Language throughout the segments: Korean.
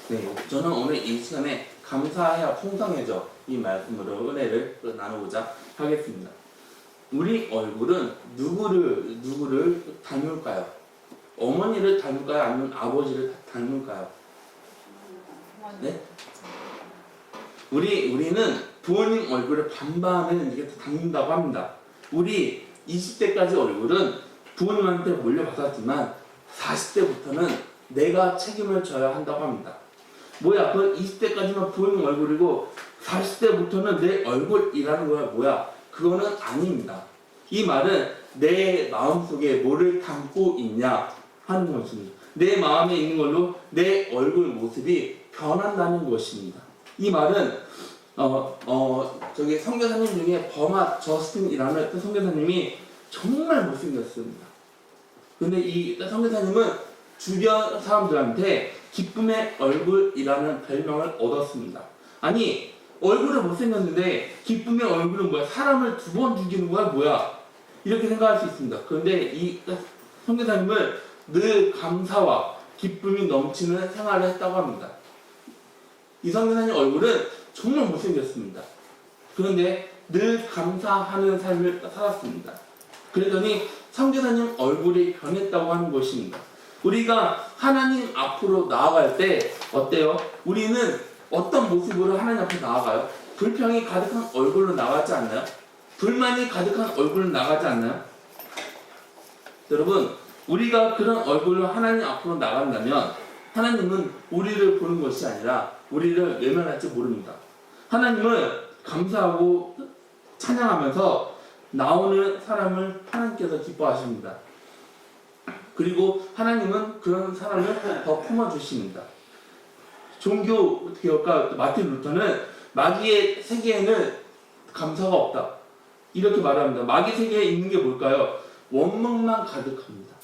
네, 저는 오늘 이 시간에 감사해야 풍성해져 이 말씀으로 은혜를 나누고자 하겠습니다. 우리 얼굴은 누구를 닮을까요? 어머니를 닮을까요? 아니면 아버지를 닮을까요? 네? 우리는 부모님 얼굴을 반반은 이게 닮는다고 합니다. 우리 20대까지 얼굴은 부모님한테 물려받았지만 40대부터는 내가 책임을 져야 한다고 합니다. 뭐야, 그 20대까지만 부모님 얼굴이고 40대부터는 내 얼굴이라는 거야. 뭐야, 그거는 아닙니다. 이 말은 내 마음속에 뭐를 담고 있냐 하는 것입니다. 내 마음에 있는 걸로 내 얼굴 모습이 변한다는 것입니다. 이 말은 저기 선교사님 중에 버마 저스틴이라는 선교사님이 정말 못생겼습니다. 근데 이 선교사님은 주변 사람들한테 기쁨의 얼굴이라는 별명을 얻었습니다. 아니, 얼굴은 못생겼는데 기쁨의 얼굴은 뭐야? 사람을 2번 죽이는 거야? 뭐야? 이렇게 생각할 수 있습니다. 그런데 이 선교사님은 늘 감사와 기쁨이 넘치는 생활을 했다고 합니다. 이 선교사님 얼굴은 정말 못생겼습니다. 그런데 늘 감사하는 삶을 살았습니다. 그러더니 선교사님 얼굴이 변했다고 하는 것입니다. 우리가 하나님 앞으로 나아갈 때 어때요? 우리는 어떤 모습으로 하나님 앞에 나아가요? 불평이 가득한 얼굴로 나가지 않나요? 불만이 가득한 얼굴로 나가지 않나요? 여러분, 우리가 그런 얼굴로 하나님 앞으로 나간다면 하나님은 우리를 보는 것이 아니라 우리를 외면할지 모릅니다. 하나님은 감사하고 찬양하면서 나오는 사람을 하나님께서 기뻐하십니다. 그리고 하나님은 그런 사람을 더 품어주십니다. 종교개혁가 마틴 루터는 마귀의 세계에는 감사가 없다, 이렇게 말합니다. 마귀 세계에 있는 게 뭘까요? 원망만 가득합니다.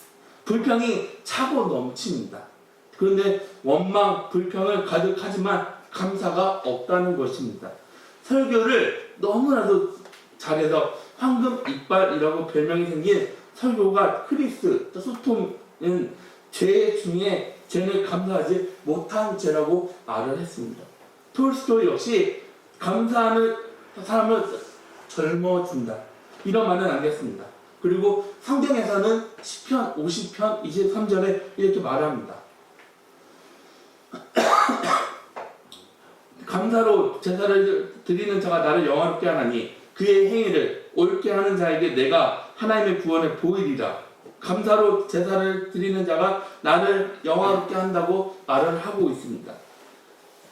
불평이 차고 넘칩니다. 그런데 원망, 불평을 가득하지만 감사가 없다는 것입니다. 설교를 너무나도 잘해서 황금 이빨이라고 별명이 생긴 설교가 크리스 소톰은 죄 중에 죄를 감사하지 못한 죄라고 말을 했습니다. 톨스토이 역시 감사하는 사람을 젊어준다, 이런 말은 안 했습니다. 그리고 성경에서는 시편 50편 23절에 이렇게 말합니다. 감사로 제사를 드리는 자가 나를 영화롭게 하나니 그의 행위를 옳게 하는 자에게 내가 하나님의 구원을 보이리라. 감사로 제사를 드리는 자가 나를 영화롭게 한다고 말을 하고 있습니다.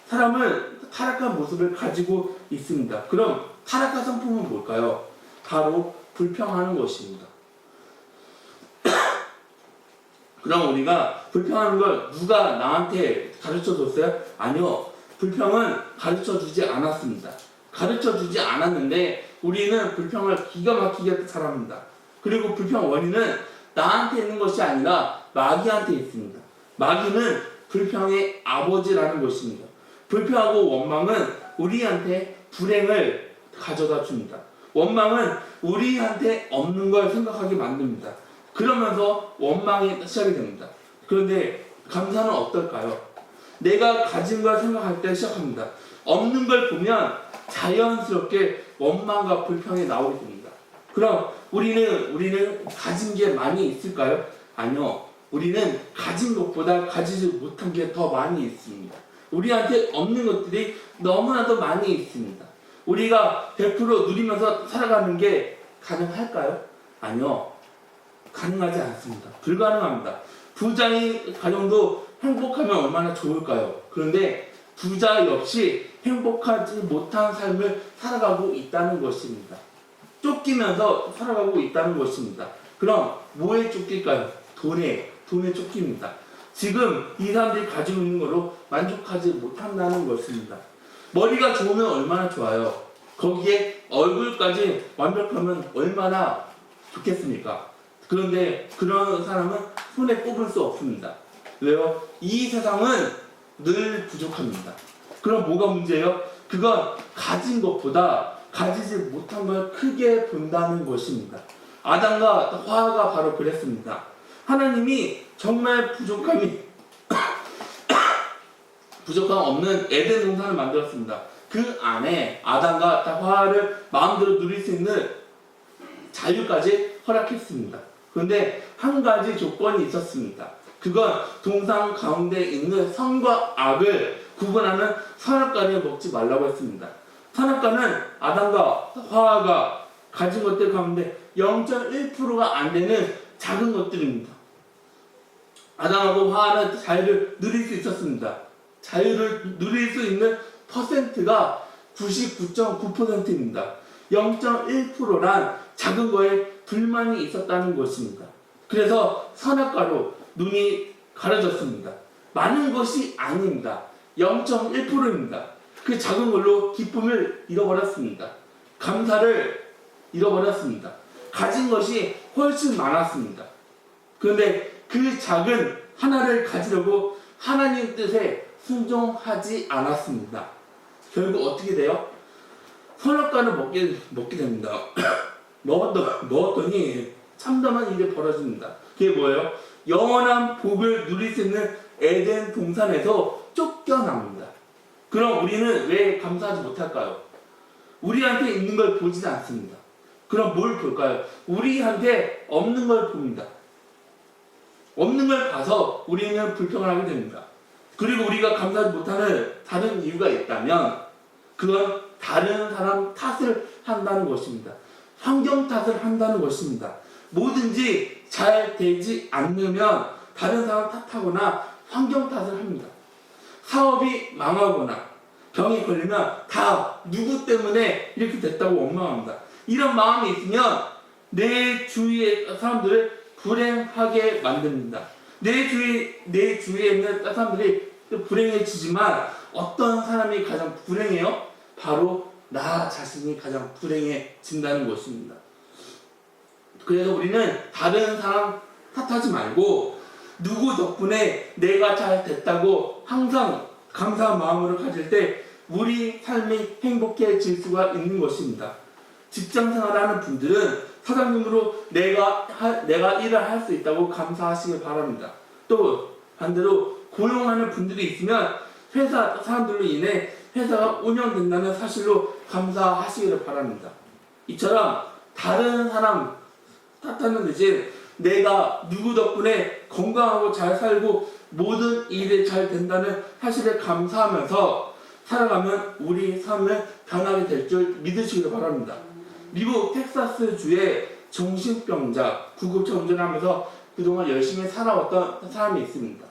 사람은 타락한 모습을 가지고 있습니다. 그럼 타락한 성품은 뭘까요? 바로 불평하는 것입니다. 그럼 우리가 불평하는 걸 누가 나한테 가르쳐 줬어요? 아니요. 불평은 가르쳐 주지 않았습니다. 가르쳐 주지 않았는데 우리는 불평을 기가 막히게 살아갑니다. 그리고 불평 원인은 나한테 있는 것이 아니라 마귀한테 있습니다. 마귀는 불평의 아버지라는 것입니다. 불평하고 원망은 우리한테 불행을 가져다 줍니다. 원망은 우리한테 없는 걸 생각하게 만듭니다. 그러면서 원망이 시작이 됩니다. 그런데 감사는 어떨까요? 내가 가진 걸 생각할 때 시작합니다. 없는 걸 보면 자연스럽게 원망과 불평이 나오게 됩니다. 그럼 우리는 가진 게 많이 있을까요? 아니요. 우리는 가진 것보다 가지지 못한 게 더 많이 있습니다. 우리한테 없는 것들이 너무나도 많이 있습니다. 우리가 100% 누리면서 살아가는 게 가능할까요? 아니요. 가능하지 않습니다. 불가능합니다. 부자인 가정도 행복하면 얼마나 좋을까요? 그런데 부자 역시 행복하지 못한 삶을 살아가고 있다는 것입니다. 쫓기면서 살아가고 있다는 것입니다. 그럼 뭐에 쫓길까요? 돈에 쫓깁니다. 지금 이 사람들이 가지고 있는 걸로 만족하지 못한다는 것입니다. 머리가 좋으면 얼마나 좋아요? 거기에 얼굴까지 완벽하면 얼마나 좋겠습니까? 그런데 그런 사람은 손에 꼽을 수 없습니다. 왜요? 이 세상은 늘 부족합니다. 그럼 뭐가 문제예요? 그건 가진 것보다 가지지 못한 걸 크게 본다는 것입니다. 아담과 화가 바로 그랬습니다. 하나님이 정말 부족함이 부족함 없는 에덴 동산을 만들었습니다. 그 안에 아담과 하와를 마음대로 누릴 수 있는 자유까지 허락했습니다. 그런데 한 가지 조건이 있었습니다. 그건 동산 가운데 있는 선과 악을 구분하는 선악과를 먹지 말라고 했습니다. 선악과는 아담과 하와가 가진 것들 가운데 0.1%가 안 되는 작은 것들입니다. 아담하고 하와는 자유를 누릴 수 있었습니다. 자유를 누릴 수 있는 퍼센트가 99.9%입니다. 0.1%란 작은 거에 불만이 있었다는 것입니다. 그래서 선악과로 눈이 가려졌습니다. 많은 것이 아닙니다. 0.1%입니다. 그 작은 걸로 기쁨을 잃어버렸습니다. 감사를 잃어버렸습니다. 가진 것이 훨씬 많았습니다. 그런데 그 작은 하나를 가지려고 하나님 뜻에 순종하지 않았습니다. 결국 어떻게 돼요? 선악과를 먹게 됩니다. 먹었더니 참담한 일이 벌어집니다. 그게 뭐예요? 영원한 복을 누릴 수 있는 에덴 동산에서 쫓겨납니다. 그럼 우리는 왜 감사하지 못할까요? 우리한테 있는 걸 보지는 않습니다. 그럼 뭘 볼까요? 우리한테 없는 걸 봅니다. 없는 걸 봐서 우리는 불평을 하게 됩니다. 그리고 우리가 감사하지 못하는 다른 이유가 있다면 그건 다른 사람 탓을 한다는 것입니다. 환경 탓을 한다는 것입니다. 뭐든지 잘 되지 않으면 다른 사람 탓하거나 환경 탓을 합니다. 사업이 망하거나 병이 걸리면 다 누구 때문에 이렇게 됐다고 원망합니다. 이런 마음이 있으면 내 주위의 사람들을 불행하게 만듭니다. 내 주위에 있는 사람들이 불행해지지만 어떤 사람이 가장 불행해요? 바로 나 자신이 가장 불행해진다는 것입니다. 그래서 우리는 다른 사람 탓하지 말고 누구 덕분에 내가 잘 됐다고 항상 감사한 마음으로 가질 때 우리 삶이 행복해질 수가 있는 것입니다. 직장생활하는 분들은 사장님으로 내가 일을 할 수 있다고 감사하시길 바랍니다. 또 반대로 고용하는 분들이 있으면 회사 사람들로 인해 회사가 운영된다는 사실로 감사하시기를 바랍니다. 이처럼 다른 사람 탓하는 대신 내가 누구 덕분에 건강하고 잘 살고 모든 일이 잘 된다는 사실에 감사하면서 살아가면 우리 삶을 변하게 될 줄 믿으시길 바랍니다. 미국 텍사스 주에 정신병자 구급차 운전하면서 그동안 열심히 살아왔던 사람이 있습니다.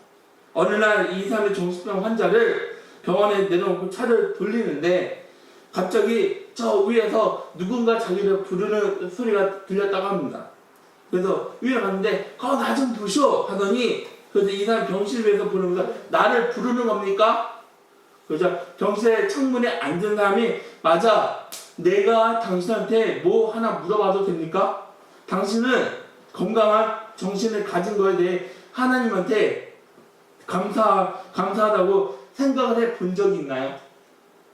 어느 날 이 사람의 정신병 환자를 병원에 내려놓고 차를 돌리는데 갑자기 저 위에서 누군가 자기를 부르는 소리가 들렸다고 합니다. 그래서 위에 갔는데 나 좀 보쇼 하더니 그래서 이 사람 병실에서 부르면서 나를 부르는 겁니까? 그래서 병실의 창문에 앉은 사람이 맞아 내가 당신한테 뭐 하나 물어봐도 됩니까? 당신은 건강한 정신을 가진 거에 대해 하나님한테 감사하다고 생각을 해 본 적이 있나요?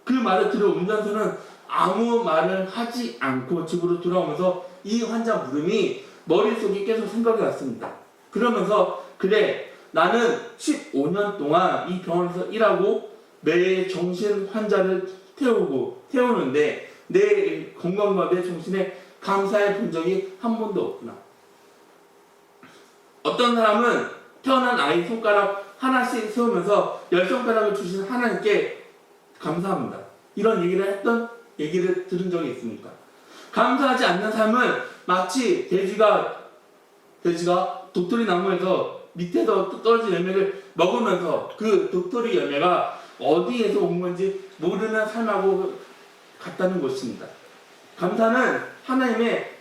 그 말을 들은 운전수는 아무 말을 하지 않고 집으로 돌아오면서 이 환자 물음이 머릿속에 계속 생각이 났습니다. 그러면서 그래 나는 15년 동안 이 병원에서 일하고 매일 정신 환자를 태우는데 내 건강과 내 정신에 감사해 본 적이 한 번도 없구나. 어떤 사람은 태어난 아이 손가락 하나씩 세우면서 10손가락을 주신 하나님께 감사합니다. 이런 얘기를 들은 적이 있습니까? 감사하지 않는 삶은 마치 돼지가 도토리 나무에서 밑에서 떨어진 열매를 먹으면서 그 도토리 열매가 어디에서 온 건지 모르는 삶하고 같다는 것입니다. 감사는 하나님의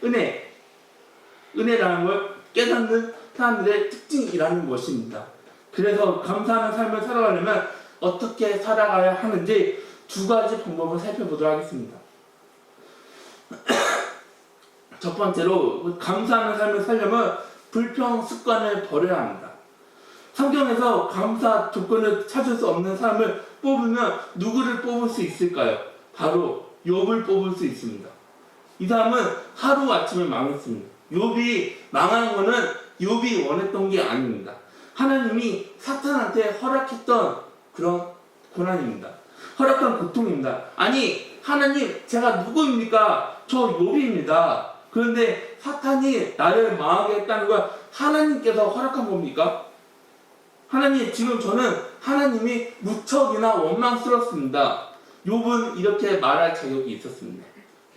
은혜라는 걸 깨닫는 사람들의 특징이라는 것입니다. 그래서 감사하는 삶을 살아가려면 어떻게 살아가야 하는지 두 가지 방법을 살펴보도록 하겠습니다. 첫 번째로 감사하는 삶을 살려면 불평 습관을 버려야 합니다. 성경에서 감사 조건을 찾을 수 없는 사람을 뽑으면 누구를 뽑을 수 있을까요? 바로 욥을 뽑을 수 있습니다. 이 사람은 하루아침에 망했습니다. 욥이 망한 거는 욥이 원했던 게 아닙니다. 하나님이 사탄한테 허락했던 그런 고난입니다. 허락한 고통입니다. 아니 하나님 제가 누구입니까? 저 욥입니다. 그런데 사탄이 나를 망하게 했다는 걸 하나님께서 허락한 겁니까? 하나님 지금 저는 하나님이 무척이나 원망스럽습니다. 욥은 이렇게 말할 자격이 있었습니다.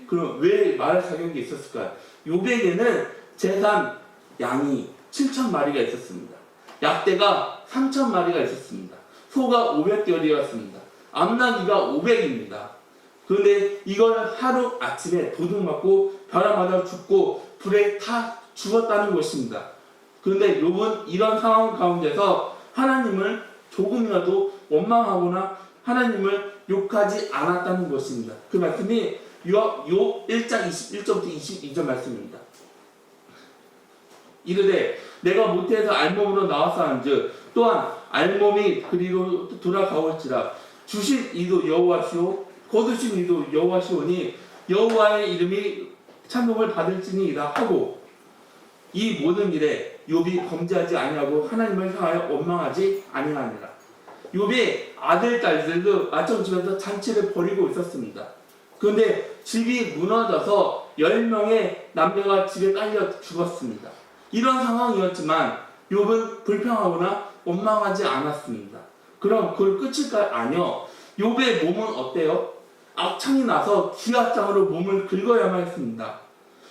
그럼 왜 말할 자격이 있었을까요? 욥에게는 재산 양이 7,000마리가 있었습니다. 약대가 3,000마리가 있었습니다. 소가 500개월이었습니다. 암나귀가 500입니다. 그런데 이걸 하루 아침에 도둑맞고 벼락 맞아 죽고 불에 타 죽었다는 것입니다. 그런데 욥은 이런 상황 가운데서 하나님을 조금이라도 원망하거나 하나님을 욕하지 않았다는 것입니다. 그 말씀이 욥 1장 21절부터 22절 말씀입니다. 이르되 내가 모태에서 알몸으로 나와서 한즉 또한 알몸이 그리로 돌아가올지라 주신 이도 여호와시오 거두신 이도 여호와시오니 여호와의 이름이 찬송을 받을지니이다 하고 이 모든 일에 욥이 범죄하지 아니하고 하나님을 향하여 원망하지 아니하니라. 욥의 아들 딸들도 아첨집에서 잔치를 벌이고 있었습니다. 그런데 집이 무너져서 10명의 남녀가 집에 깔려 죽었습니다. 이런 상황이었지만 욥은 불평하거나 원망하지 않았습니다. 그럼 그걸 끝일까요? 아니요. 욥의 몸은 어때요? 악창이 나서 기압장으로 몸을 긁어야만 했습니다.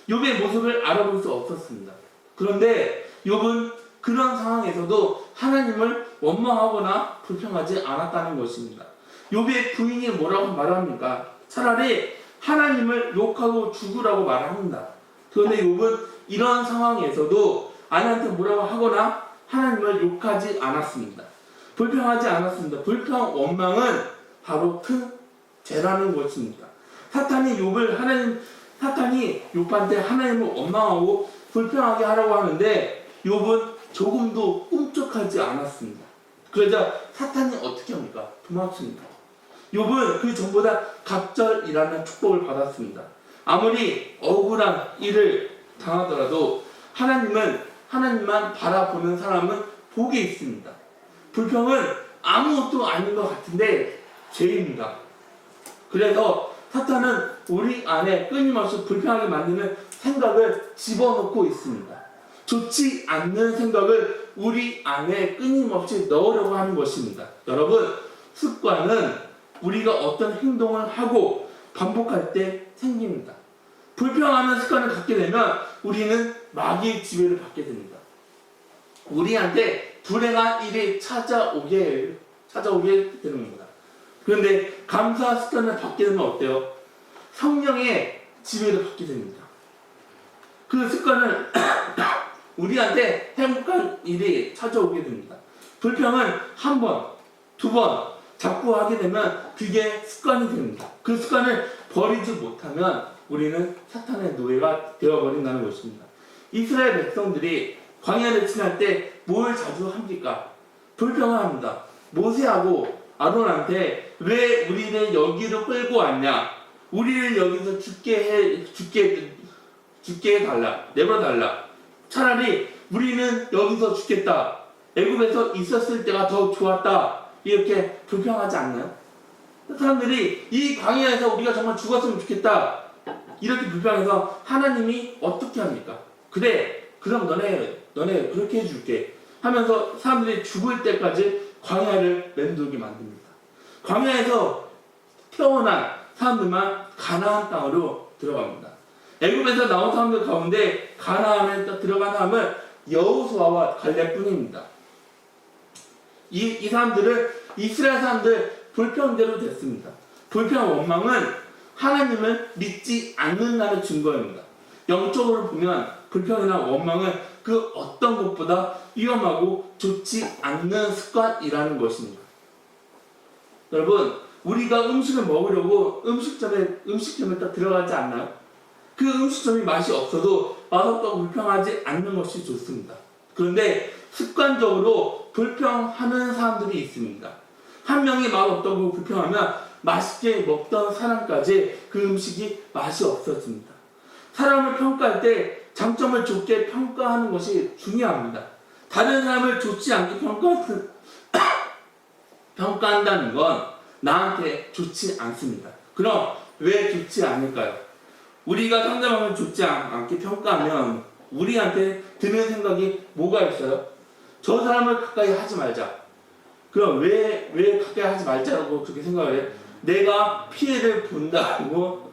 욥의 모습을 알아볼 수 없었습니다. 그런데 욥은 그런 상황에서도 하나님을 원망하거나 불평하지 않았다는 것입니다. 욥의 부인이 뭐라고 말합니까? 차라리 하나님을 욕하고 죽으라고 말합니다. 그런데 욥은 이런 상황에서도 아내한테 뭐라고 하거나 하나님을 욕하지 않았습니다. 불평하지 않았습니다. 불평, 원망은 바로 큰 죄라는 것입니다. 사탄이 욥한테 하나님을 원망하고 불평하게 하라고 하는데 욥은 조금도 꿈쩍하지 않았습니다. 그러자 사탄이 어떻게 합니까? 도망칩니다. 욥은 그 전보다 갑절이라는 축복을 받았습니다. 아무리 억울한 일을 당하더라도 하나님만 바라보는 사람은 복이 있습니다. 불평은 아무것도 아닌 것 같은데 죄입니다. 그래서 사탄은 우리 안에 끊임없이 불평하게 만드는 생각을 집어넣고 있습니다. 좋지 않는 생각을 우리 안에 끊임없이 넣으려고 하는 것입니다. 여러분, 습관은 우리가 어떤 행동을 하고 반복할 때 생깁니다. 불평하는 습관을 갖게 되면 우리는 마귀의 지배를 받게 됩니다. 우리한테 불행한 일이 찾아오게 되는 겁니다. 그런데 감사 습관을 받게 되면 어때요? 성령의 지배를 받게 됩니다. 그 습관은 우리한테 행복한 일이 찾아오게 됩니다. 불평은 한 번, 두 번 자꾸 하게 되면 그게 습관이 됩니다. 그 습관을 버리지 못하면 우리는 사탄의 노예가 되어버린다는 것입니다. 이스라엘 백성들이 광야를 지날 때 뭘 자주 합니까? 불평을 합니다. 모세하고 아론한테 왜 우리를 여기로 끌고 왔냐? 우리를 여기서 죽게 해달라. 내버려달라. 차라리 우리는 여기서 죽겠다. 애굽에서 있었을 때가 더 좋았다. 이렇게 불평하지 않나요? 사람들이 이 광야에서 우리가 정말 죽었으면 좋겠다. 이렇게 불평해서 하나님이 어떻게 합니까? 그래, 그럼 너네 그렇게 해줄게. 하면서 사람들이 죽을 때까지 광야를 맴돌게 만듭니다. 광야에서 태어난 사람들만 가나안 땅으로 들어갑니다. 애굽에서 나온 사람들 가운데 가나안에 들어간 사람은 여호수아와 갈렙뿐입니다. 이 사람들은 이스라엘 사람들 불평대로 됐습니다. 불평 원망은 하나님을 믿지 않는다는 증거입니다. 영적으로 보면 불평이나 원망은 그 어떤 것보다 위험하고 좋지 않는 습관이라는 것입니다. 여러분, 우리가 음식을 먹으려고 음식점에 딱 들어가지 않나요? 그 음식점이 맛이 없어도 맛없다고 불평하지 않는 것이 좋습니다. 그런데 습관적으로 불평하는 사람들이 있습니다. 한 명이 맛없다고 불평하면 맛있게 먹던 사람까지 그 음식이 맛이 없어집니다. 사람을 평가할 때 장점을 좋게 평가하는 것이 중요합니다. 다른 사람을 좋지 않게 평가한다는 건 나한테 좋지 않습니다. 그럼 왜 좋지 않을까요? 우리가 상대방을 좋지 않게 평가하면 우리한테 드는 생각이 뭐가 있어요? 저 사람을 가까이 하지 말자. 그럼 왜 가까이 하지 말자라고 그렇게 생각을 해요? 내가 피해를 본다고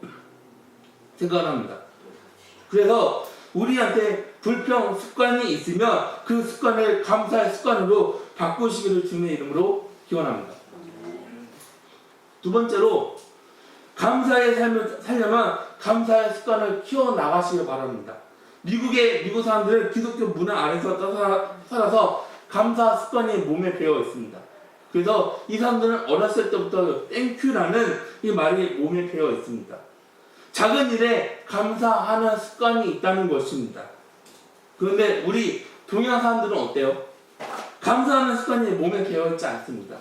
생각을 합니다. 그래서 우리한테 불평 습관이 있으면 그 습관을 감사의 습관으로 바꾸시기를 주님의 이름으로 기원합니다. 두 번째로 감사의 삶을 살려면 감사의 습관을 키워나가시길 바랍니다. 미국 사람들은 기독교 문화 아래서 살아서 감사 습관이 몸에 배어 있습니다. 그래서 이 사람들은 어렸을 때부터 땡큐라는 이 말이 몸에 배어 있습니다. 작은 일에 감사하는 습관이 있다는 것입니다. 그런데 우리 동양 사람들은 어때요? 감사하는 습관이 몸에 배어 있지 않습니다.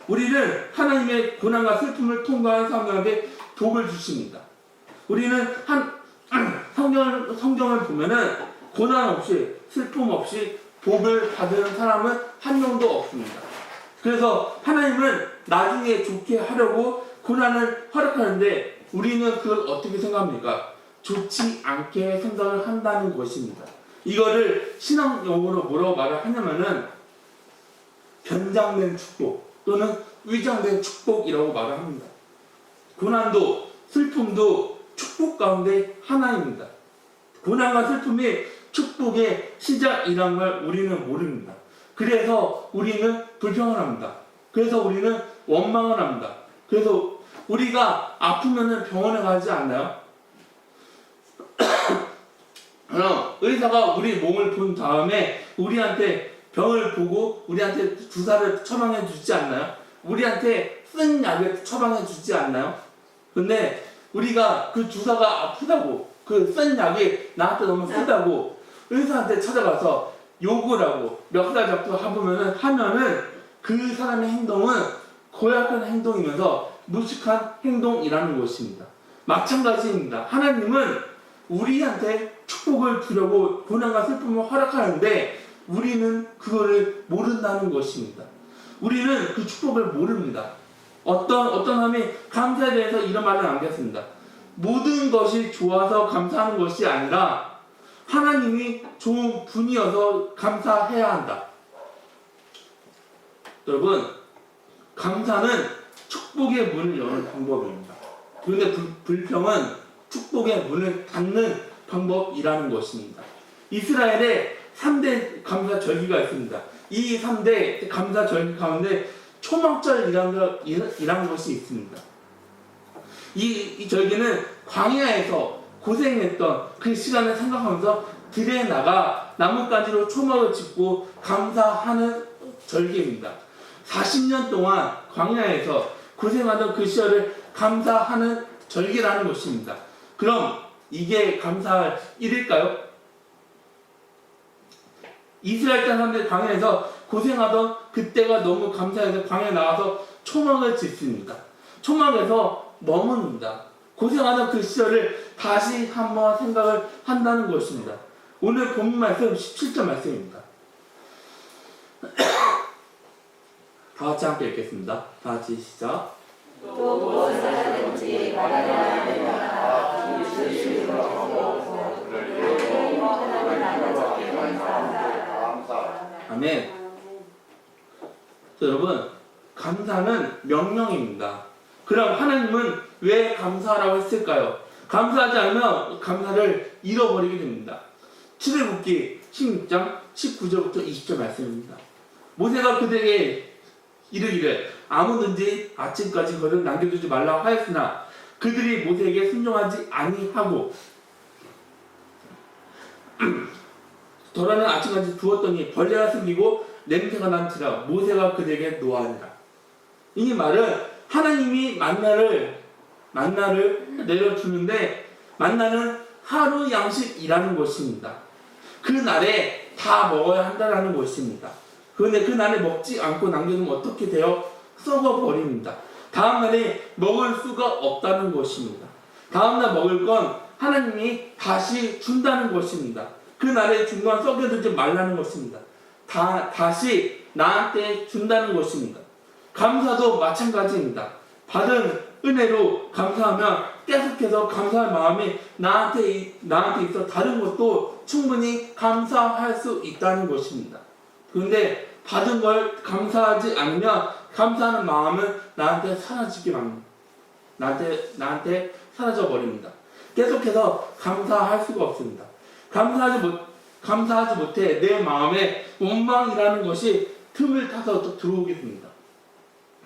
우리는 하나님의 고난과 슬픔을 통과한 사람들에게 복을 주십니다. 우리는 성경을 보면은 고난 없이 슬픔 없이 복을 받은 사람은 한 명도 없습니다. 그래서 하나님은 나중에 좋게 하려고 고난을 허락하는데 우리는 그걸 어떻게 생각합니까? 좋지 않게 생각을 한다는 것입니다. 이거를 신앙 용어로 뭐라고 말을 하냐면은 변장된 축복 또는 위장된 축복이라고 말을 합니다. 고난도 슬픔도 축복 가운데 하나입니다. 고난과 슬픔이 축복의 시작이란 걸 우리는 모릅니다. 그래서 우리는 불평을 합니다. 그래서 우리는 원망을 합니다. 그래서 우리가 아프면 병원에 가지 않나요? 그럼 의사가 우리 몸을 본 다음에 우리한테 병을 보고 우리한테 주사를 처방해 주지 않나요? 우리한테 쓴 약을 처방해 주지 않나요? 근데 우리가 그 주사가 아프다고 그 쓴 약이 나한테 너무 쓰다고 의사한테 찾아가서 욕을 하고 멱살 잡고 하면은 그 사람의 행동은 고약한 행동이면서 무식한 행동이라는 것입니다. 마찬가지입니다. 하나님은 우리한테 축복을 주려고 고난과 슬픔을 허락하는데 우리는 그거를 모른다는 것입니다. 우리는 그 축복을 모릅니다. 어떤 사람이 감사에 대해서 이런 말을 남겼습니다. 모든 것이 좋아서 감사하는 것이 아니라 하나님이 좋은 분이어서 감사해야 한다. 여러분, 감사는 축복의 문을 여는 방법입니다. 그런데 불평은 축복의 문을 닫는 방법이라는 것입니다. 이스라엘에 3대 감사절기가 있습니다. 이 3대 감사절기 가운데 초막절이라는 것이 있습니다. 이 절기는 광야에서 고생했던 그 시간을 생각하면서 들에 나가 나뭇가지로 초막을 짓고 감사하는 절기입니다. 40년 동안 광야에서 고생하던 그 시절을 감사하는 절기라는 것입니다. 그럼 이게 감사할 일일까요? 이스라엘 사람들 광야에서 고생하던 그때가 너무 감사해서 광야에 나와서 초막을 짓습니다. 초막에서 머뭅니다. 고생하던 그 시절을 다시 한번 생각을 한다는 것입니다. 오늘 본문 말씀 17절 말씀입니다. 다 같이 함께 읽겠습니다. 다 같이 시작. 또 무엇을 하든지 말하라 하면 아멘. 여러분, 감사는 명령입니다. 그럼 하나님은 왜 감사하라고 했을까요? 감사하지 않으면 감사를 잃어버리게 됩니다. 출애굽기 16장 19절부터 20절 말씀입니다. 모세가 그들에게 이르기를 아무든지 아침까지 그를 남겨두지 말라 하였으나 그들이 모세에게 순종하지 아니하고 덜어는 아침까지 두었더니 벌레가 생기고 냄새가 난지라 모세가 그들에게 노하니라. 이 말은 하나님이 만나를 내려주는데 만나는 하루 양식이라는 것입니다. 그 날에 다 먹어야 한다는 것입니다. 그런데 그 날에 먹지 않고 남겨두면 어떻게 돼요? 썩어버립니다. 다음날에 먹을 수가 없다는 것입니다. 다음날 먹을 건 하나님이 다시 준다는 것입니다. 그 날에 준 건 썩여두지 말라는 것입니다. 다시 나한테 준다는 것입니다. 감사도 마찬가지입니다. 받은 은혜로 감사하면 계속해서 감사할 마음이 나한테 있어 다른 것도 충분히 감사할 수 있다는 것입니다. 그런데 받은 걸 감사하지 않으면 감사하는 마음은 나한테 사라지게 맙니다. 나한테 사라져 버립니다. 계속해서 감사할 수가 없습니다. 감사하지 못해 내 마음에 원망이라는 것이 틈을 타서 또 들어오게 됩니다.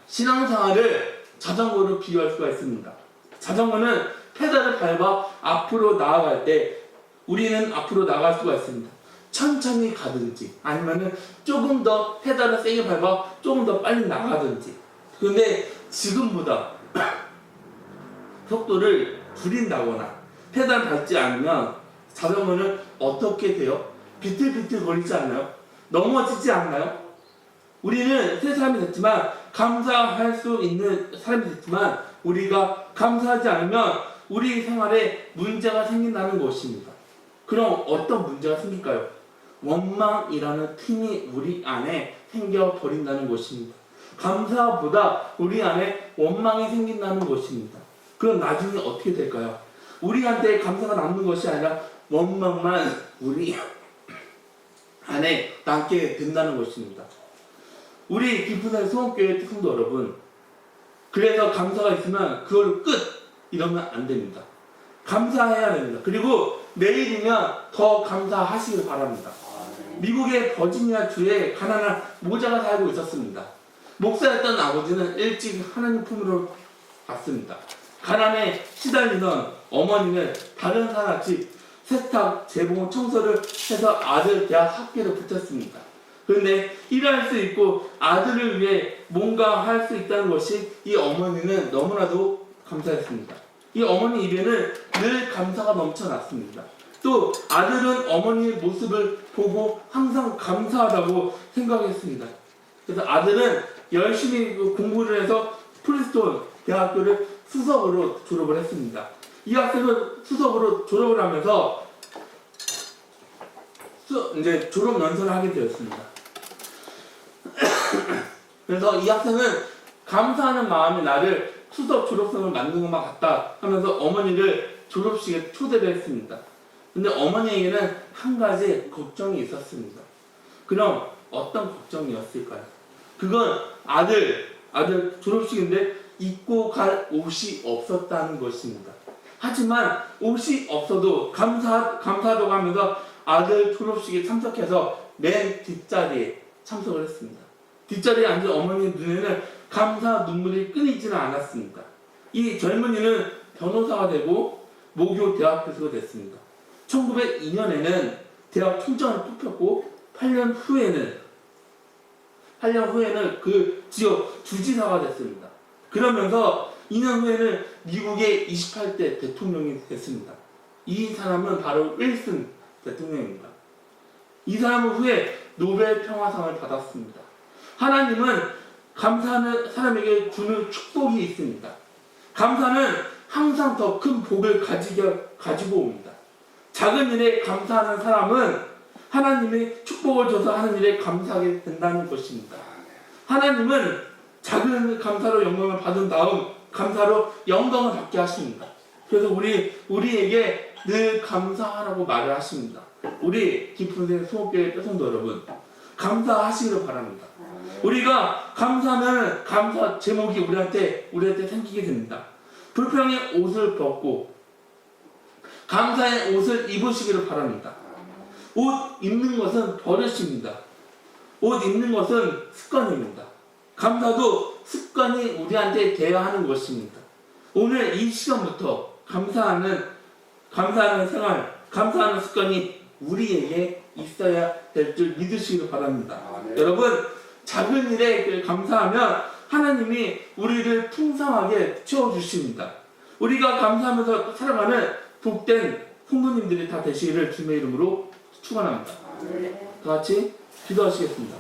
신앙생활을 자전거로 비유할 수가 있습니다. 자전거는 페달을 밟아 앞으로 나아갈 때 우리는 앞으로 나갈 수가 있습니다. 천천히 가든지 아니면은 조금 더 페달을 세게 밟아 조금 더 빨리 나가든지. 그런데 지금보다 속도를 줄인다거나 페달 밟지 않으면 자전거는 어떻게 돼요? 비틀비틀 거리지 않나요? 넘어지지 않나요? 우리는 새 사람이 됐지만 감사할 수 있는 사람이 됐지만 우리가 감사하지 않으면 우리 생활에 문제가 생긴다는 것입니다. 그럼 어떤 문제가 생길까요? 원망이라는 틈이 우리 안에 생겨버린다는 것입니다. 감사보다 우리 안에 원망이 생긴다는 것입니다. 그럼 나중에 어떻게 될까요? 우리한테 감사가 남는 것이 아니라 원망만 우리 안에 남게 된다는 것입니다. 우리 깊은 소원교회 성도 여러분, 그래서 감사가 있으면 그걸 끝 이러면 안 됩니다. 감사해야 됩니다. 그리고 내일이면 더 감사하시길 바랍니다. 미국의 버지니아 주에 가난한 모자가 살고 있었습니다. 목사였던 아버지는 일찍 하나님 품으로 갔습니다. 가난에 시달리던 어머니는 다른 사람같이 세탁, 재봉, 청소를 해서 아들 대학 학비를 붙였습니다. 그런데 일할 수 있고 아들을 위해 뭔가 할 수 있다는 것이 이 어머니는 너무나도 감사했습니다. 이 어머니 입에는 늘 감사가 넘쳐났습니다. 또 아들은 어머니의 모습을 보고 항상 감사하다고 생각했습니다. 그래서 아들은 열심히 공부를 해서 프린스턴 대학교를 수석으로 졸업을 했습니다. 이 학생은 수석으로 졸업을 하면서 이제 졸업 연설을 하게 되었습니다. 그래서 이 학생은 감사하는 마음이 나를 수석 졸업생을 만든 것만 같다 하면서 어머니를 졸업식에 초대를 했습니다. 근데 어머니에게는 한 가지 걱정이 있었습니다. 그럼 어떤 걱정이었을까요? 그건 아들 졸업식인데 입고 갈 옷이 없었다는 것입니다. 하지만 옷이 없어도 감사하다고 하면서 아들 졸업식에 참석해서 맨 뒷자리에 참석을 했습니다. 뒷자리에 앉은 어머니 눈에는 감사 눈물이 끊이지는 않았습니다. 이 젊은이는 변호사가 되고 모교 대학 교수가 됐습니다. 1902년에는 대학 총장을 뽑혔고 8년 후에는 그 지역 주지사가 됐습니다. 그러면서 2년 후에는 미국의 28대 대통령이 됐습니다. 이 사람은 바로 윌슨 대통령입니다. 이 사람은 후에 노벨 평화상을 받았습니다. 하나님은 감사하는 사람에게 주는 축복이 있습니다. 감사는 항상 더 큰 복을 가지고 옵니다. 작은 일에 감사하는 사람은 하나님의 축복을 줘서 하는 일에 감사하게 된다는 것입니다. 하나님은 작은 감사로 영광을 받은 다음 감사로 영광을 받게 하십니다. 그래서 우리에게 늘 감사하라고 말을 하십니다. 우리 깊은 소원교회 성도 여러분, 감사하시기를 바랍니다. 우리가 감사하면 감사 제목이 우리한테 생기게 됩니다. 불평의 옷을 벗고 감사의 옷을 입으시기를 바랍니다. 옷 입는 것은 버릇입니다. 옷 입는 것은 습관입니다. 감사도 습관이 우리한테 되어야 하는 것입니다. 오늘 이 시간부터 감사하는 생활, 감사하는 습관이 우리에게 있어야 될 줄 믿으시길 바랍니다. 여러분, 작은 일에 감사하면 하나님이 우리를 풍성하게 채워주십니다. 우리가 감사하면서 살아가는 복된 성도님들이 다 되시기를 주님의 이름으로 축원합니다. 다 같이 기도하시겠습니다.